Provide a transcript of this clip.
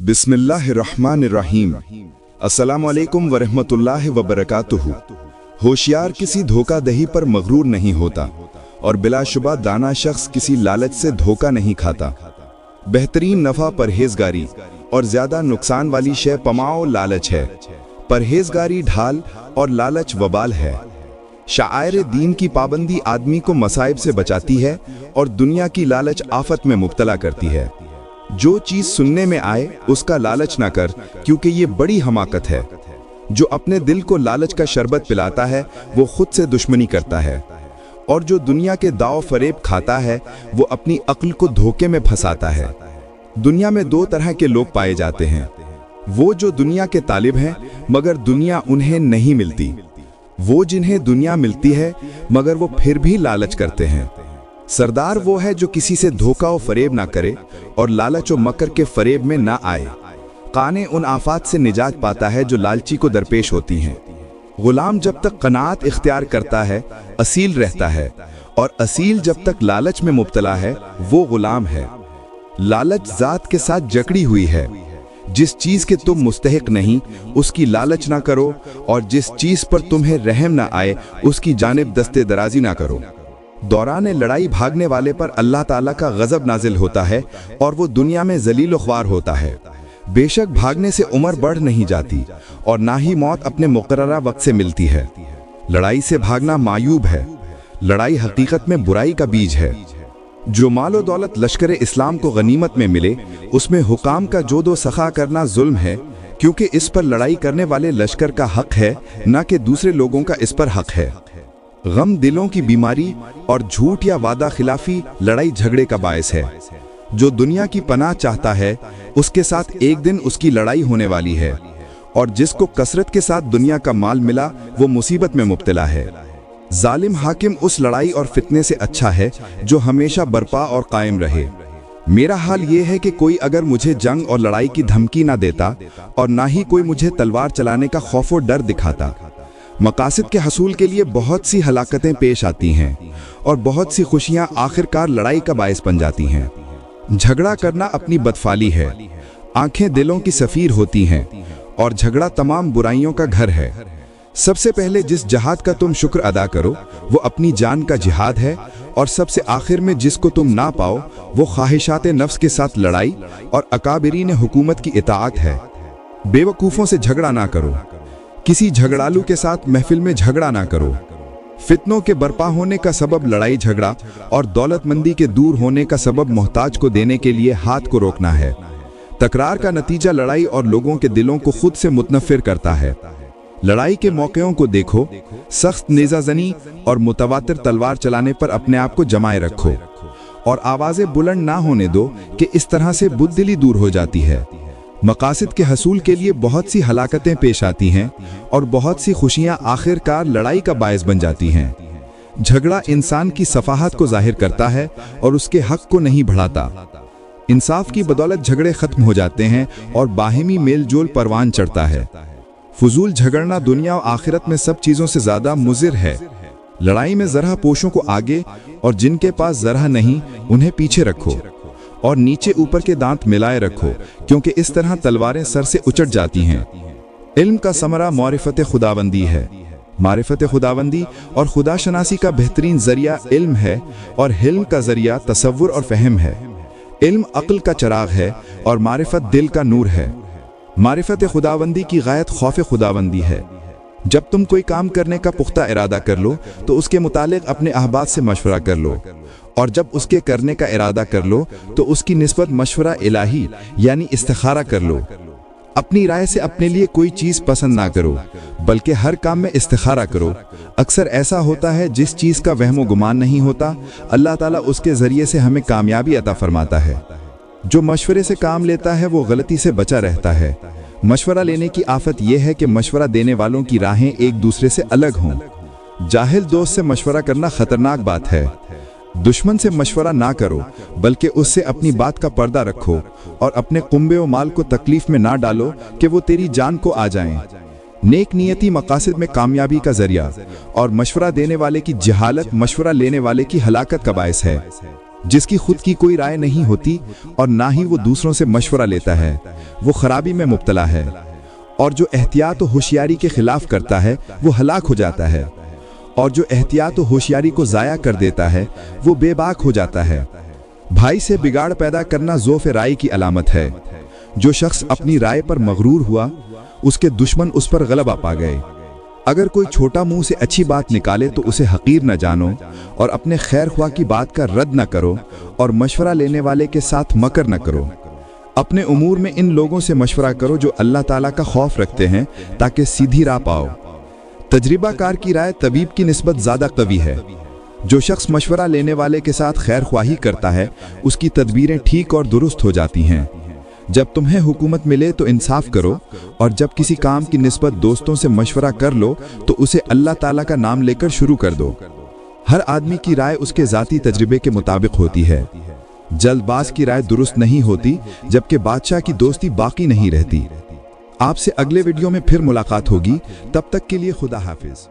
बिस्मिल्लाहिर्रहमानिर्रहीम। अस्सलामुअलैकुम वरहमतुल्लाहि वबरकातुहू। होशियार किसी धोखादही पर मगरूर नहीं होता और बिलाशुबा दाना शख्स किसी लालच से धोखा नहीं खाता। बेहतरीन नफा परहेजगारी और ज्यादा नुकसान वाली शय पमाओ लालच है। परहेजगारी ढाल और लालच वबाल है। शायर दीन की पाबंदी आदमी को मसाइब से बचाती है और दुनिया की लालच आफत में मुब्तला करती है। जो चीज सुनने में आए उसका लालच ना कर, क्योंकि ये बड़ी हमाकत है। जो अपने दिल को लालच का शरबत पिलाता है वो खुद से दुश्मनी करता है, और जो दुनिया के दाव फरेब खाता है वो अपनी अक्ल को धोखे में फंसाता है। दुनिया में दो तरह के लोग पाए जाते हैं, वो जो दुनिया के तालिब हैं मगर दुनिया उन्हें नहीं मिलती, वो जिन्हें दुनिया मिलती है मगर वो फिर भी लालच करते हैं। सरदार वो है जो किसी से धोखा और फरेब ना करे और लालच और मकर के फरेब में ना आए। काने उन आफात से निजात पाता है जो लालची को दरपेश होती हैं। गुलाम जब तक कनात इख्तियार करता है असील रहता है, और असील जब तक लालच में मुब्तला है वो गुलाम है। लालच जात के साथ जकड़ी हुई है। जिस चीज के तुम मुस्तहिक नहीं उसकी लालच ना करो, और जिस चीज पर तुम्हें रहम ना आए उसकी जानिब दस्ते दराजी ना करो। दौरान लड़ाई भागने वाले पर अल्लाह ताला का गजब नाजिल होता है और वो दुनिया में जलील ख्वार होता है। बेशक भागने से उम्र बढ़ नहीं जाती और ना ही मौत अपने मुकर्ररा वक्त से मिलती है। लड़ाई से भागना मायूब है। लड़ाई हकीकत में बुराई का बीज है। जो मालो दौलत लश्कर इस्लाम को गनीमत में मिले उसमें हुकाम का जोदो सखा करना जुल्म है, क्योंकि इस पर लड़ाई करने वाले लश्कर का हक है, न कि दूसरे लोगों का इस पर हक है। गम दिलों की बीमारी और झूठ या वादा खिलाफी लड़ाई झगड़े का बायस है। जो दुनिया की पनाह चाहता है उसके साथ एक दिन उसकी लड़ाई होने वाली है, और जिसको कसरत के साथ दुनिया का माल मिला वो मुसीबत में मुब्तला है। जालिम हाकिम उस लड़ाई और फितने से अच्छा है जो हमेशा बर्पा और कायम रहे। मेरा हाल ये है कि कोई अगर मुझे जंग और लड़ाई की धमकी ना देता और ना ही कोई मुझे तलवार चलाने का खौफ और डर दिखाता। मकासद के हसूल के लिए बहुत सी हलाकतें पेश आती हैं और बहुत सी खुशियां आखिरकार लड़ाई का बायस बन जाती हैं। झगड़ा करना अपनी बदफाली है। आंखें दिलों की सफीर होती हैं और झगड़ा तमाम बुराइयों का घर है। सबसे पहले जिस जहाद का तुम शुक्र अदा करो वो अपनी जान का जिहाद है, और सबसे आखिर में जिसको तुम ना पाओ वो ख्वाहिशात नफ्स के साथ लड़ाई और अकाबिरीन हुकूमत की इताअत है। बेवकूफ़ों से झगड़ा ना करो। किसी झगड़ालू के साथ महफिल में झगड़ा ना करो। फितनों के बर्पा होने का सबब लड़ाई झगड़ा और दौलतमंदी के दूर होने का सबब मोहताज को देने के लिए हाथ को रोकना है। तकरार का नतीजा लड़ाई और लोगों के दिलों को खुद से मुतनफिर करता है। लड़ाई के मौक़ों को देखो, सख्त नेज़ाज़नी और मुतवातिर तलवार चलाने पर अपने आप को जमाए रखो, और आवाज़ें बुलंद ना होने दो कि इस तरह से बुद्दिली दूर हो जाती है। मकासद के हसूल के लिए बहुत सी हलाकतें पेश आती हैं और बहुत सी खुशियां आखिरकार लड़ाई का बायस बन जाती हैं। झगड़ा इंसान की सफाहत को जाहिर करता है और उसके हक को नहीं बढ़ाता। इंसाफ की बदौलत झगड़े खत्म हो जाते हैं और बाहिमी मेल जोल परवान चढ़ता है। फजूल झगड़ना दुनिया और आखिरत में सब चीज़ों से ज़्यादा मुज़िर है। लड़ाई में ज़रह पोशों को आगे और जिनके पास ज़रह नहीं उन्हें पीछे रखो, और नीचे ऊपर के दांत मिलाए रखो, क्योंकि इस तरह तलवारें सर से उचट जाती हैं। इल्म का समरा मारिफत खुदाबंदी है। मारिफत खुदाबंदी और खुदाशनासी का बेहतरीन जरिया इल्म है, और हिल्म का जरिया तसव्वुर और फहम है। इल्म अक्ल का चराग है और मारिफत दिल का नूर है। मारिफत खुदाबंदी की गायत खौफ खुदाबंदी है। जब तुम कोई काम करने का पुख्ता इरादा कर लो तो उसके मुतालिक अपने अहबाब से मशवरा कर लो, और जब उसके करने का इरादा कर लो तो उसकी निस्बत मशवरा इलाही यानी इस्तिखारा कर लो। अपनी राय से अपने लिए कोई चीज़ पसंद ना करो, बल्कि हर काम में इस्तिखारा करो। अक्सर ऐसा होता है जिस चीज़ का वहमो गुमान नहीं होता, अल्लाह ताला उसके ज़रिए से हमें कामयाबी अता फरमाता है। जो मशवरे से काम लेता है वो गलती से बचा रहता है। मशवरा लेने की आफत यह है कि मशवरा देने वालों की राहें एक दूसरे से अलग हों। जाहिल दोस्त से मशवरा करना खतरनाक बात है। दुश्मन से मशवरा ना करो, बल्कि उससे अपनी बात का पर्दा रखो और अपने कुंबे और माल को तकलीफ में ना डालो कि वो तेरी जान को आ जाएं। नेक नियति मकासद में कामयाबी का जरिया, और मशवरा देने वाले की जहालत मशवरा लेने वाले की हलाकत का बायस है। जिसकी खुद की कोई राय नहीं होती और ना ही वो दूसरों से मशवरा लेता है, वो खराबी में मुब्तला है। और जो एहतियात और होशियारी के खिलाफ करता है वो हलाक हो जाता है, और जो एहतियात और होशियारी को ज़ाया कर देता है वो बेबाक हो जाता है। भाई से बिगाड़ पैदा करना ज़ौफ़ राय की अलामत है। जो शख्स अपनी राय पर मगरूर हुआ, उसके दुश्मन उस पर गलबा पा गए। अगर कोई छोटा मुंह से अच्छी बात निकाले तो उसे हकीर न जानो, और अपने खैर ख्वाह की बात का रद्द न करो, और मशवरा लेने वाले के साथ मकर न करो। अपने उमूर में इन लोगों से मशवरा करो जो अल्लाह ताला का खौफ रखते हैं, ताकि सीधी राह पाओ। तजरिबाकार की राय तबीब की निस्बत ज़्यादा कवी है। जो शख्स मशवरा लेने वाले के साथ खैर ख्वाही करता है, उसकी तदबीरें ठीक और दुरुस्त हो जाती हैं। जब तुम्हें हुकूमत मिले तो इंसाफ करो, और जब किसी काम की निस्बत दोस्तों से मशवरा कर लो तो उसे अल्लाह ताला का नाम लेकर शुरू कर दो। हर आदमी की राय उसके ज़ाती तजर्बे के मुताबिक होती है। जल्दबाज की राय दुरुस्त नहीं होती, जबकि बादशाह की दोस्ती बाकी नहीं रहती। आपसे अगले वीडियो में फिर मुलाकात होगी, तब तक के लिए खुदा हाफिज।